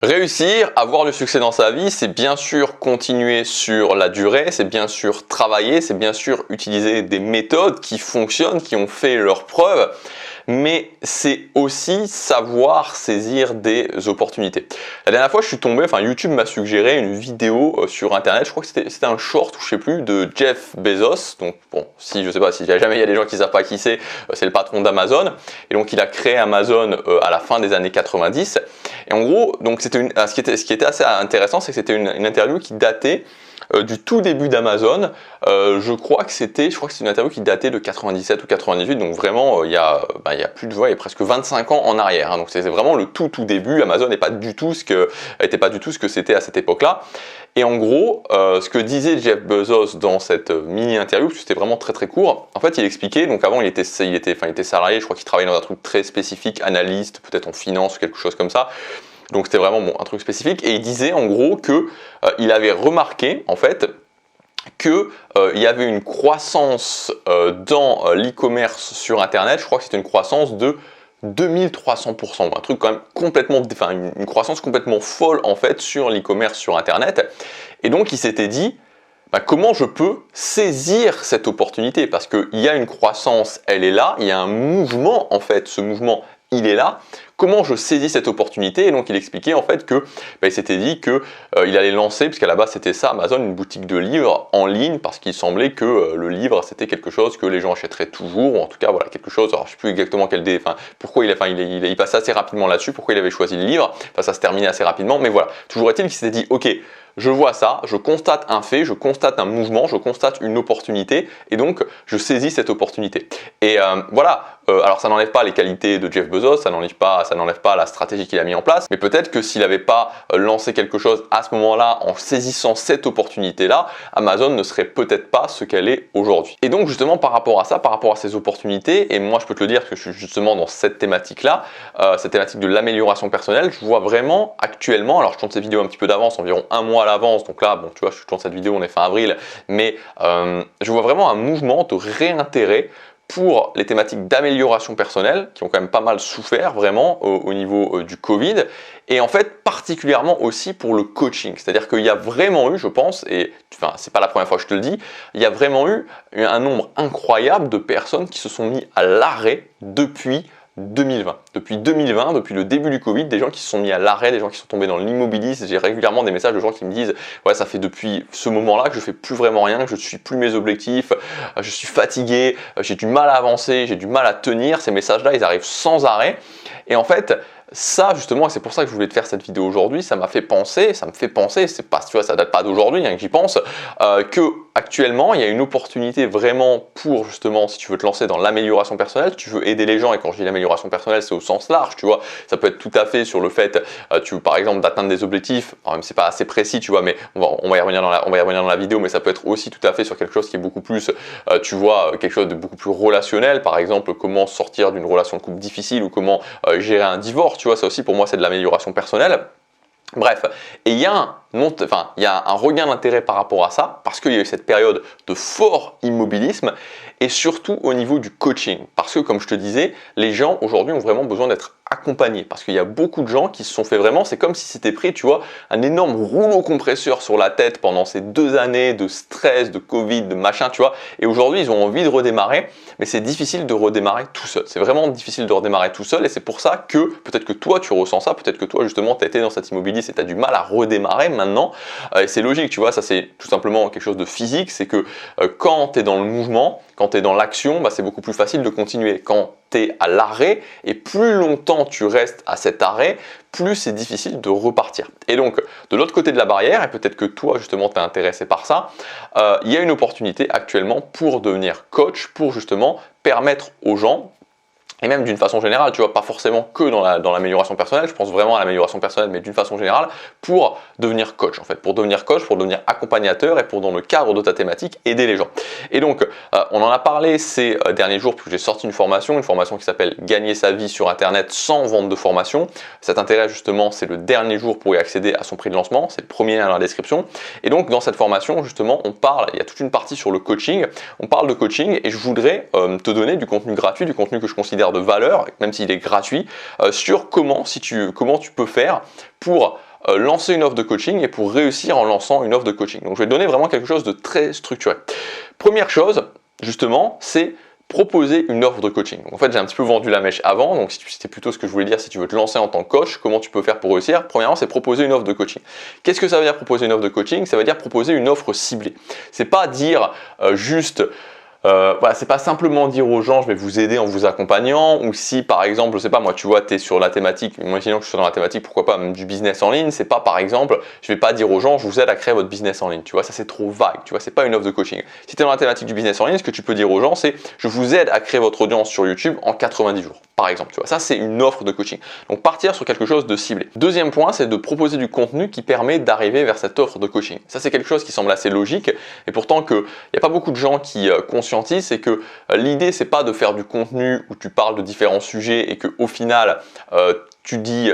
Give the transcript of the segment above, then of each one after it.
Réussir, avoir du succès dans sa vie, c'est bien sûr continuer sur la durée, c'est bien sûr travailler, c'est bien sûr utiliser des méthodes qui fonctionnent, qui ont fait leurs preuves, mais c'est aussi savoir saisir des opportunités. La dernière fois, je suis tombé, YouTube m'a suggéré une vidéo sur internet, je crois que c'était un short ou je sais plus, de Jeff Bezos. Donc bon, si je sais pas, si jamais il y a des gens qui savent pas qui c'est le patron d'Amazon. Et donc il a créé Amazon à la fin des années 90. Et en gros, donc ce qui était assez intéressant, c'est que c'était une interview qui datait du tout début d'Amazon. Je crois que c'est une interview qui datait de 97 ou 98, donc vraiment il y a plus de, il y a presque 25 ans en arrière. Hein, donc c'est vraiment le tout début. Amazon n'était pas du tout ce que c'était à cette époque-là. Et en gros, ce que disait Jeff Bezos dans cette mini interview, parce que c'était vraiment très court, en fait il expliquait, donc avant il était salarié, je crois qu'il travaillait dans un truc très spécifique, analyste, peut-être en finance ou quelque chose comme ça. Donc c'était vraiment un truc spécifique, et il disait en gros que il avait remarqué en fait que il y avait une croissance dans l'e-commerce sur internet. Je crois que c'était une croissance de 2300%, un truc quand même complètement, une croissance complètement folle en fait sur l'e-commerce sur internet. Et donc il s'était dit, comment je peux saisir cette opportunité, parce qu'il y a une croissance, elle est là, il y a un mouvement en fait, ce mouvement il est là. Comment je saisis cette opportunité? Et donc il expliquait en fait que il s'était dit que il allait lancer, puisqu'à la base c'était ça, Amazon, une boutique de livres en ligne, parce qu'il semblait que le livre c'était quelque chose que les gens achèteraient toujours, ou en tout cas voilà quelque chose. Alors je sais plus exactement pourquoi il passait assez rapidement là-dessus, pourquoi il avait choisi le livre. Enfin ça se terminait assez rapidement, mais voilà. Toujours est-il qu'il s'était dit ok. Je vois ça, je constate un fait, je constate un mouvement, je constate une opportunité, et donc je saisis cette opportunité. Et voilà, alors ça n'enlève pas les qualités de Jeff Bezos, ça n'enlève pas la stratégie qu'il a mis en place, mais peut-être que s'il n'avait pas lancé quelque chose à ce moment-là, en saisissant cette opportunité-là, Amazon ne serait peut-être pas ce qu'elle est aujourd'hui. Et donc justement par rapport à ça, par rapport à ces opportunités, et moi je peux te le dire parce que je suis justement dans cette thématique-là, cette thématique de l'amélioration personnelle, je vois vraiment actuellement, alors je tourne cette vidéo un petit peu d'avance, environ un mois à l'avance, donc là, bon, tu vois, je tourne cette vidéo, on est fin avril, mais je vois vraiment un mouvement de réintérêt pour les thématiques d'amélioration personnelle qui ont quand même pas mal souffert vraiment au niveau du Covid, et en fait particulièrement aussi pour le coaching. C'est-à-dire qu'il y a vraiment eu, je pense, et c'est pas la première fois que je te le dis, il y a vraiment eu un nombre incroyable de personnes qui se sont mis à l'arrêt depuis 2020. Depuis 2020, depuis le début du Covid, des gens qui se sont mis à l'arrêt, des gens qui sont tombés dans l'immobilisme. J'ai régulièrement des messages de gens qui me disent « Ouais, ça fait depuis ce moment-là que je fais plus vraiment rien, que je ne suis plus mes objectifs, je suis fatigué, j'ai du mal à avancer, j'ai du mal à tenir. » Ces messages-là, ils arrivent sans arrêt. Et en fait, ça justement, et c'est pour ça que je voulais te faire cette vidéo aujourd'hui, ça me fait penser, c'est pas, tu vois, ça date pas d'aujourd'hui que j'y pense, que actuellement il y a une opportunité vraiment pour justement, si tu veux te lancer dans l'amélioration personnelle, tu veux aider les gens, et quand je dis l'amélioration personnelle, c'est au sens large, tu vois, ça peut être tout à fait sur le fait, par exemple, d'atteindre des objectifs, alors même c'est pas assez précis, tu vois, mais on va y revenir dans la vidéo, mais ça peut être aussi tout à fait sur quelque chose qui est beaucoup plus, tu vois, quelque chose de beaucoup plus relationnel, par exemple, comment sortir d'une relation de couple difficile, ou comment gérer un divorce. Tu vois, ça aussi pour moi c'est de l'amélioration personnelle. Bref, et il y a un regain d'intérêt par rapport à ça, parce qu'il y a eu cette période de fort immobilisme, et surtout au niveau du coaching. Parce que comme je te disais, les gens aujourd'hui ont vraiment besoin d'être accompagnés, parce qu'il y a beaucoup de gens qui se sont fait vraiment, c'est comme si c'était pris, tu vois, un énorme rouleau compresseur sur la tête pendant ces 2 années de stress, de Covid, de machin, tu vois, et aujourd'hui ils ont envie de redémarrer, mais c'est difficile de redémarrer tout seul. C'est vraiment difficile de redémarrer tout seul, et c'est pour ça que peut-être que toi tu ressens ça, peut-être que toi justement tu as été dans cet immobilisme et tu as du mal à redémarrer maintenant, et c'est logique, tu vois, ça c'est tout simplement quelque chose de physique, c'est que quand tu es dans le mouvement, quand tu es dans l'action, c'est beaucoup plus facile de continuer. Quand tu es à l'arrêt, et plus longtemps tu restes à cet arrêt, plus c'est difficile de repartir. Et donc, de l'autre côté de la barrière, et peut-être que toi justement tu es intéressé par ça, il y a une opportunité actuellement pour devenir coach, pour justement permettre aux gens, et même d'une façon générale, tu vois, pas forcément que dans l'amélioration personnelle, je pense vraiment à l'amélioration personnelle, mais d'une façon générale, pour devenir coach en fait, pour devenir coach, pour devenir accompagnateur, et pour dans le cadre de ta thématique, aider les gens. Et donc, on en a parlé ces derniers jours, puisque j'ai sorti une formation qui s'appelle Gagner sa vie sur internet sans vente de formation. Cet intérêt justement, c'est le dernier jour pour y accéder à son prix de lancement, c'est le premier lien dans la description. Et donc dans cette formation justement, on parle, il y a toute une partie sur le coaching, on parle de coaching, et je voudrais te donner du contenu gratuit, du contenu que je considère de valeur, même s'il est gratuit, sur comment tu peux faire pour lancer une offre de coaching et pour réussir en lançant une offre de coaching. Donc je vais te donner vraiment quelque chose de très structuré. Première chose, justement, c'est proposer une offre de coaching. Donc en fait, j'ai un petit peu vendu la mèche avant, donc c'était plutôt ce que je voulais dire si tu veux te lancer en tant que coach, comment tu peux faire pour réussir. Premièrement, c'est proposer une offre de coaching. Qu'est-ce que ça veut dire proposer une offre de coaching? Ça veut dire proposer une offre ciblée. C'est pas dire juste voilà, c'est pas simplement dire aux gens je vais vous aider en vous accompagnant, ou si par exemple, je sais pas moi, tu vois, tu es sur la thématique, imaginons que je suis dans la thématique, pourquoi pas même du business en ligne, c'est pas par exemple, je vais pas dire aux gens je vous aide à créer votre business en ligne, tu vois, ça c'est trop vague, tu vois, c'est pas une offre de coaching. Si tu es dans la thématique du business en ligne, ce que tu peux dire aux gens c'est je vous aide à créer votre audience sur YouTube en 90 jours, par exemple, tu vois, ça c'est une offre de coaching. Donc partir sur quelque chose de ciblé. Deuxième point, c'est de proposer du contenu qui permet d'arriver vers cette offre de coaching. Ça c'est quelque chose qui semble assez logique, et pourtant il n'y a pas beaucoup de gens qui conscientisent, c'est que l'idée c'est pas de faire du contenu où tu parles de différents sujets et que au final tu dis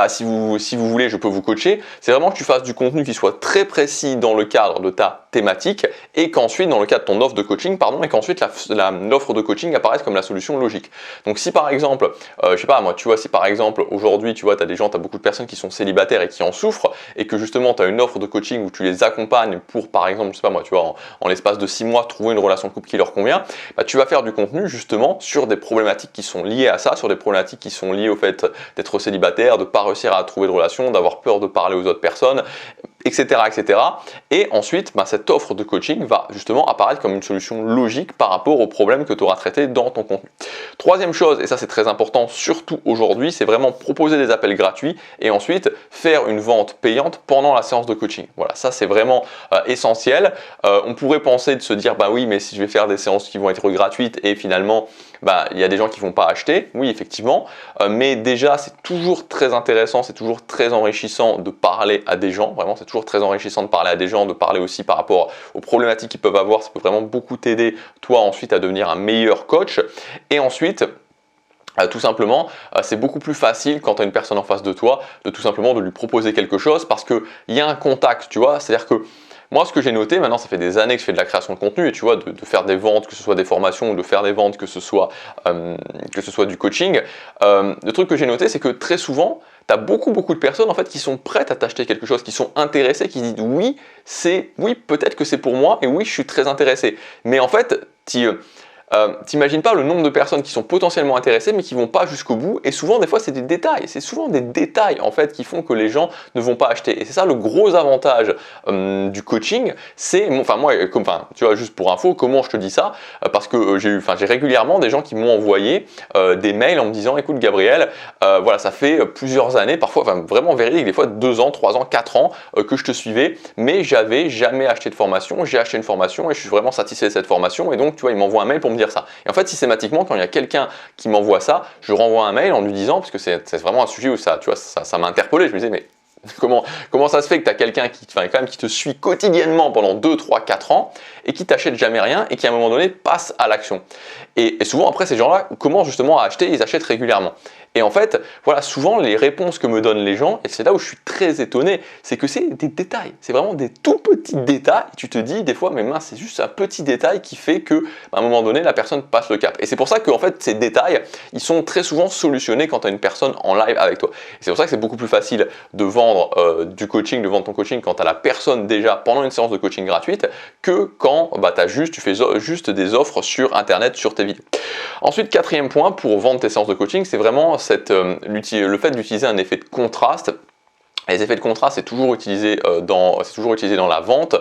si vous voulez je peux vous coacher. C'est vraiment que tu fasses du contenu qui soit très précis dans le cadre de ta thématique et qu'ensuite dans le cadre de ton offre de coaching et qu'ensuite l'offre de coaching apparaisse comme la solution logique. Donc si par exemple je sais pas moi, tu vois, si par exemple aujourd'hui tu vois tu as beaucoup de personnes qui sont célibataires et qui en souffrent et que justement tu as une offre de coaching où tu les accompagnes pour par exemple je sais pas moi, tu vois, en l'espace de 6 mois trouver une relation de couple qui leur convient, tu vas faire du contenu justement sur des problématiques qui sont liées à ça, sur des problématiques qui sont liées au fait d'être célibataire, de ne pas réussir à trouver de relation, d'avoir peur de parler aux autres personnes, etc. etc. Et ensuite, cette offre de coaching va justement apparaître comme une solution logique par rapport aux problèmes que tu auras traités dans ton contenu. Troisième chose, et ça c'est très important, surtout aujourd'hui, c'est vraiment proposer des appels gratuits et ensuite faire une vente payante pendant la séance de coaching. Voilà, ça c'est vraiment essentiel. On pourrait penser de se dire, oui, mais si je vais faire des séances qui vont être gratuites et finalement, il y a des gens qui vont pas acheter, oui effectivement, mais déjà c'est toujours très intéressant, c'est toujours très enrichissant de parler à des gens, vraiment c'est toujours très enrichissant de parler à des gens, de parler aussi par rapport aux problématiques qu'ils peuvent avoir, ça peut vraiment beaucoup t'aider toi ensuite à devenir un meilleur coach. Et ensuite, tout simplement, c'est beaucoup plus facile quand tu as une personne en face de toi de tout simplement de lui proposer quelque chose parce qu'il y a un contact, tu vois, c'est-à-dire que moi, ce que j'ai noté, maintenant, ça fait des années que je fais de la création de contenu et tu vois, de faire des ventes, que ce soit des formations ou de faire des ventes, que ce soit du coaching. Le truc que j'ai noté, c'est que très souvent, tu as beaucoup de personnes en fait qui sont prêtes à t'acheter quelque chose, qui sont intéressées, qui disent oui, peut-être que c'est pour moi et oui, je suis très intéressé. Mais en fait, t'imagines pas le nombre de personnes qui sont potentiellement intéressées mais qui vont pas jusqu'au bout, et souvent des fois c'est des détails, c'est souvent des détails en fait qui font que les gens ne vont pas acheter, et c'est ça le gros avantage du coaching. C'est tu vois, juste pour info, comment je te dis ça, parce que j'ai régulièrement des gens qui m'ont envoyé des mails en me disant écoute Gabriel, voilà, ça fait plusieurs années, parfois vraiment véridique, des fois 2 ans, 3 ans, 4 ans que je te suivais, mais j'avais jamais acheté de formation. J'ai acheté une formation et je suis vraiment satisfait de cette formation, et donc tu vois, il m'envoie un mail pour me dire ça. Et en fait, systématiquement, quand il y a quelqu'un qui m'envoie ça, je renvoie un mail en lui disant, parce que c'est vraiment un sujet où ça m'a interpellé. Je me disais, mais comment ça se fait que tu as quelqu'un qui te suit quotidiennement pendant 2, 3, 4 ans et qui t'achète jamais rien et qui à un moment donné passe à l'action. Et souvent après, ces gens-là commencent justement à acheter, ils achètent régulièrement. Et en fait, voilà, souvent les réponses que me donnent les gens, et c'est là où je suis très étonné, c'est que c'est des détails, c'est vraiment des tout petits détails. Et tu te dis des fois, mais mince, c'est juste un petit détail qui fait que, à un moment donné, la personne passe le cap. Et c'est pour ça qu'en fait, ces détails, ils sont très souvent solutionnés quand tu as une personne en live avec toi. Et c'est pour ça que c'est beaucoup plus facile de vendre du coaching, de vendre ton coaching quand tu as la personne déjà pendant une séance de coaching gratuite, que quand tu fais juste des offres sur Internet, sur tes vidéos. Ensuite, quatrième point pour vendre tes séances de coaching, c'est vraiment le fait d'utiliser un effet de contraste. Les effets de contraste, c'est toujours utilisé dans la vente,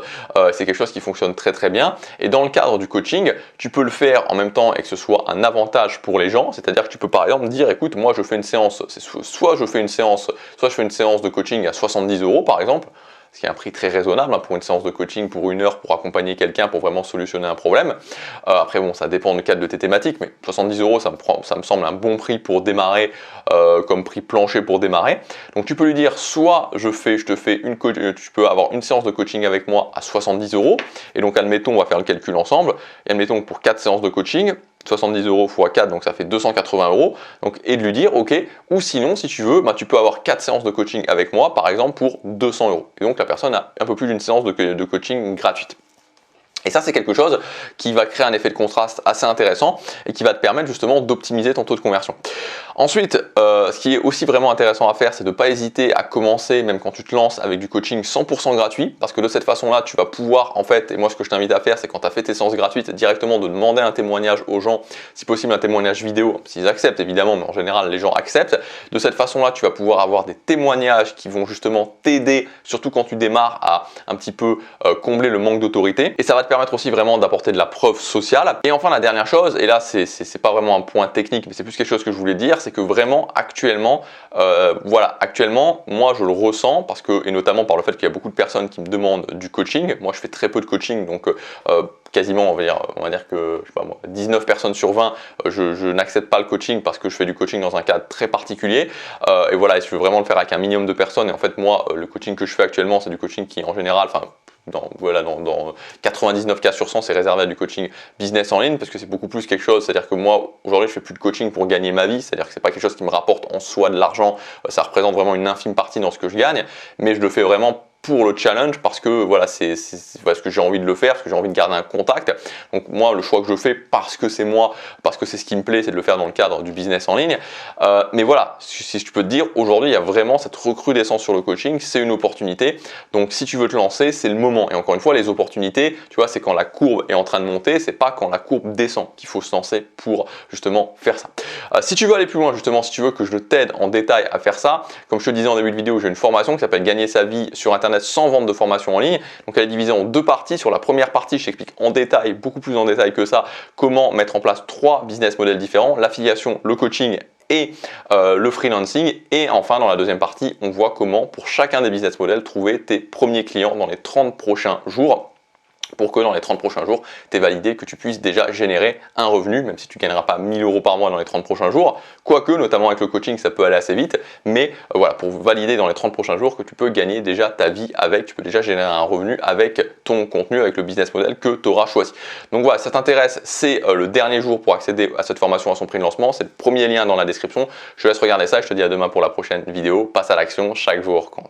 c'est quelque chose qui fonctionne très très bien. Et dans le cadre du coaching, tu peux le faire en même temps et que ce soit un avantage pour les gens, c'est-à-dire que tu peux par exemple dire, écoute, moi je fais une séance, soit je fais une séance de coaching à 70 € par exemple, ce qui est un prix très raisonnable pour une séance de coaching pour 1 heure pour accompagner quelqu'un pour vraiment solutionner un problème. Après bon, ça dépend du cadre de tes thématiques, mais 70 € ça me semble un bon prix pour démarrer, comme prix plancher pour démarrer. Donc tu peux lui dire soit tu peux avoir une séance de coaching avec moi à 70 €, et donc admettons, on va faire le calcul ensemble, et admettons pour 4 séances de coaching, 70 € x 4, donc ça fait 280 €. Donc, et de lui dire, ok, ou sinon, si tu veux, tu peux avoir 4 séances de coaching avec moi, par exemple, pour 200 €. Et donc, la personne a un peu plus d'une séance de coaching gratuite. Et ça, c'est quelque chose qui va créer un effet de contraste assez intéressant et qui va te permettre justement d'optimiser ton taux de conversion. Ensuite, ce qui est aussi vraiment intéressant à faire, c'est de ne pas hésiter à commencer, même quand tu te lances, avec du coaching 100% gratuit, parce que de cette façon-là, tu vas pouvoir, en fait, et moi ce que je t'invite à faire, c'est quand tu as fait tes séances gratuites, directement de demander un témoignage aux gens, si possible un témoignage vidéo, s'ils acceptent évidemment, mais en général les gens acceptent. De cette façon-là, tu vas pouvoir avoir des témoignages qui vont justement t'aider, surtout quand tu démarres, à un petit peu combler le manque d'autorité. Et ça va te permettre aussi vraiment d'apporter de la preuve sociale. Et enfin, la dernière chose, et là c'est pas vraiment un point technique, mais c'est plus quelque chose que je voulais dire, c'est que vraiment actuellement, actuellement, moi je le ressens parce que, et notamment par le fait qu'il y a beaucoup de personnes qui me demandent du coaching. Moi je fais très peu de coaching, donc quasiment on va dire que je sais pas moi, 19 personnes sur 20 je n'accepte pas le coaching parce que je fais du coaching dans un cadre très particulier, et voilà, et je veux vraiment le faire avec un minimum de personnes. Et en fait moi le coaching que je fais actuellement, c'est du coaching qui en général, dans 99 cas sur 100, c'est réservé à du coaching business en ligne, parce que c'est beaucoup plus quelque chose, c'est-à-dire que moi aujourd'hui je fais plus de coaching pour gagner ma vie, c'est-à-dire que c'est pas quelque chose qui me rapporte en soi de l'argent, ça représente vraiment une infime partie dans ce que je gagne, mais je le fais vraiment pour le challenge, parce que voilà, c'est parce que j'ai envie de le faire, parce que j'ai envie de garder un contact. Donc moi, le choix que je fais, parce que c'est moi, parce que c'est ce qui me plaît, c'est de le faire dans le cadre du business en ligne. Mais voilà, si je peux te dire, aujourd'hui il y a vraiment cette recrudescence sur le coaching, c'est une opportunité. Donc si tu veux te lancer, c'est le moment. Et encore une fois, les opportunités, tu vois, c'est quand la courbe est en train de monter, c'est pas quand la courbe descend qu'il faut se lancer pour justement faire ça. Si tu veux aller plus loin, justement, si tu veux que je t'aide en détail à faire ça, comme je te disais en début de vidéo, j'ai une formation qui s'appelle Gagner sa vie sur Internet sans vente de formation en ligne. Donc elle est divisée en deux parties. Sur la première partie, je t'explique en détail, beaucoup plus en détail que ça, comment mettre en place 3 business models différents: l'affiliation, le coaching et le freelancing. Et enfin, dans la deuxième partie, on voit comment, pour chacun des business models, trouver tes premiers clients dans les 30 prochains jours, pour que dans les 30 prochains jours, tu aies validé que tu puisses déjà générer un revenu, même si tu ne gagneras pas 1000 € par mois dans les 30 prochains jours, quoique, notamment avec le coaching, ça peut aller assez vite, mais voilà, pour valider dans les 30 prochains jours que tu peux gagner déjà ta vie avec, tu peux déjà générer un revenu avec ton contenu, avec le business model que tu auras choisi. Donc voilà, si ça t'intéresse, c'est le dernier jour pour accéder à cette formation à son prix de lancement, c'est le premier lien dans la description. Je te laisse regarder ça et je te dis à demain pour la prochaine vidéo. Passe à l'action, chaque jour compte.